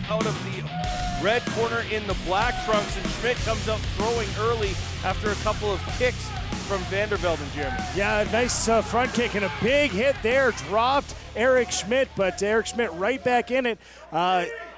out of the red corner in the black trunks, and Schmit comes up throwing early after a couple of kicks from VanderVelden, Jeremy. Yeah, a nice front kick and a big hit there. Dropped Eric Schmit, but Eric Schmit right back in it.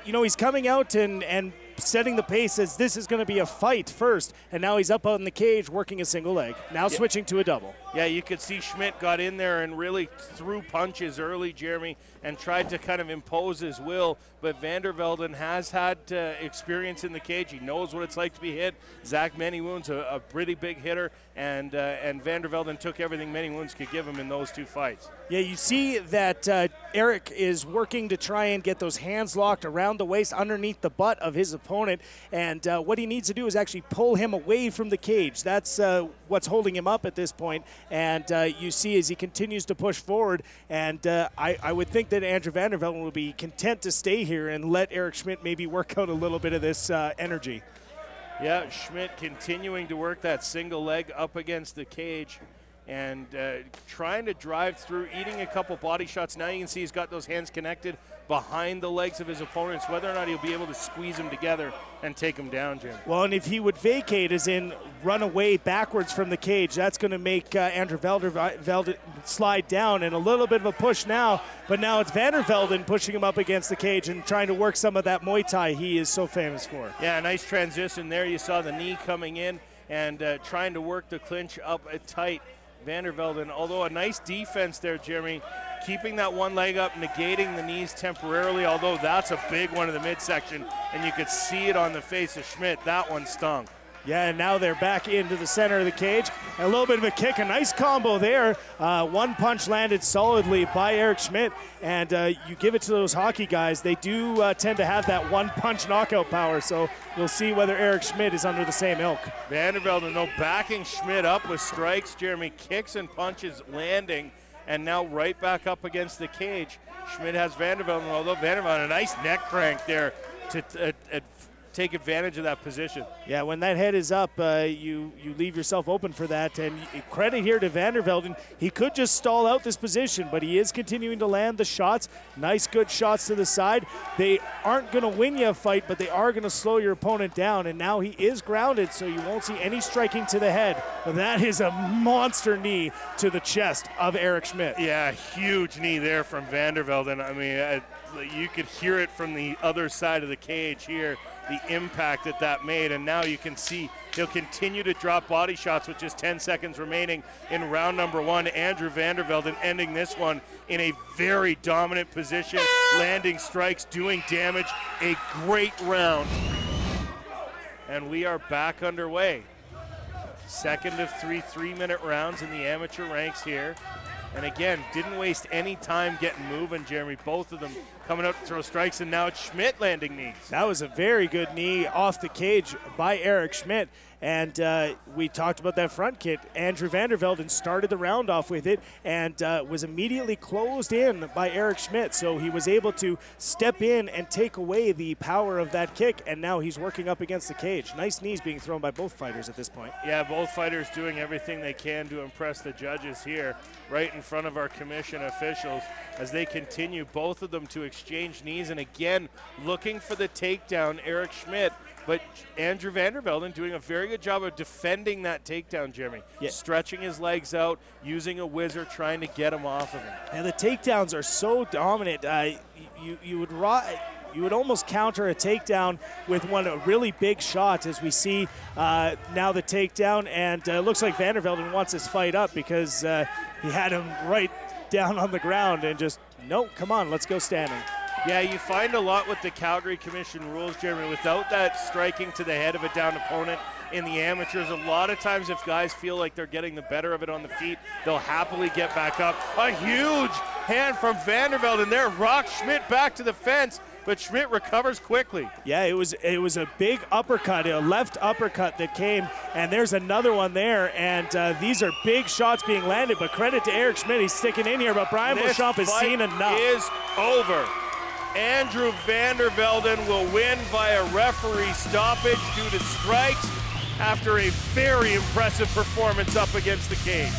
He's coming out and setting the pace as this is going to be a fight first, and now he's up out in the cage working a single leg. Now switching to a double. Yeah, you could see Schmit got in there and really threw punches early, Jeremy, and tried to kind of impose his will, but VanderVelden has had experience in the cage. He knows what it's like to be hit. Zach Many Wounds, a pretty big hitter, and VanderVelden took everything Many Wounds could give him in those two fights. Yeah, you see that Eric is working to try and get those hands locked around the waist underneath the butt of his opponent, and what he needs to do is actually pull him away from the cage. That's what's holding him up at this point, and you see as he continues to push forward, and I would think that Andrew VanderVelden will be content to stay here and let Eric Schmit maybe work out a little bit of this energy. Yeah, Schmit continuing to work that single leg up against the cage and trying to drive through, eating a couple body shots. Now you can see he's got those hands connected behind the legs of his opponents, whether or not he'll be able to squeeze them together and take them down, Jim. Well, and if he would vacate, as in run away backwards from the cage, that's going to make Andrew VanderVelden slide down, and a little bit of a push now, but now it's VanderVelden pushing him up against the cage and trying to work some of that Muay Thai he is so famous for. Yeah, nice transition there. You saw the knee coming in and trying to work the clinch up tight. VanderVelden, although a nice defense there, Jeremy, keeping that one leg up, negating the knees temporarily, although that's a big one in the midsection, and you could see it on the face of Schmit. That one stung. Yeah, and now they're back into the center of the cage. A little bit of a kick, a nice combo there. One punch landed solidly by Eric Schmit, and you give it to those hockey guys. They do tend to have that one punch knockout power, so we'll see whether Eric Schmit is under the same ilk. VanderVelden, though, backing Schmit up with strikes, Jeremy, kicks and punches landing, and now right back up against the cage. Schmit has VanderVelden, although VanderVelden, a nice neck crank there to take advantage of that position. Yeah, when that head is up, you leave yourself open for that. And credit here to VanderVelden. He could just stall out this position, but he is continuing to land the shots. Nice, good shots to the side. They aren't going to win you a fight, but they are going to slow your opponent down. And now he is grounded, so you won't see any striking to the head. But that is a monster knee to the chest of Eric Schmit. Yeah, huge knee there from VanderVelden. I mean, you could hear it from the other side of the cage here, the impact that made, and now you can see he'll continue to drop body shots with just 10 seconds remaining in round number one. Andrew VanderVelden ending this one in a very dominant position, landing strikes, doing damage. A great round. And we are back underway. Second of three 3-minute rounds in the amateur ranks here. And again, didn't waste any time getting moving, Jeremy. Both of them coming out to throw strikes, and now it's Schmit landing knees. That was a very good knee off the cage by Eric Schmit. And we talked about that front kick. Andrew VanderVelden started the round off with it and was immediately closed in by Eric Schmit. So he was able to step in and take away the power of that kick, and now he's working up against the cage. Nice knees being thrown by both fighters at this point. Yeah, both fighters doing everything they can to impress the judges here, right in front of our commission officials, as they continue, both of them, to exchange knees. And again, looking for the takedown, Eric Schmit. But Andrew VanderVelden doing a very good job of defending that takedown, Jeremy. Yeah. Stretching his legs out, using a whizzer, trying to get him off of him. And the takedowns are so dominant. You would almost counter a takedown with a really big shot, as we see now the takedown. And it looks like VanderVelden wants his fight up, because he had him right down on the ground and just, no, come on, let's go standing. Yeah, you find a lot with the Calgary Commission rules, Jeremy. Without that striking to the head of a downed opponent in the amateurs, a lot of times if guys feel like they're getting the better of it on the feet, they'll happily get back up. A huge hand from VanderVelden there, rocks Schmit back to the fence, but Schmit recovers quickly. Yeah, it was a big uppercut, a left uppercut that came, and there's another one there, and these are big shots being landed, but credit to Eric Schmit, he's sticking in here, but Brian Beauchamp has seen enough. This fight is over. Andrew VanderVelden will win via referee stoppage due to strikes after a very impressive performance up against the cage.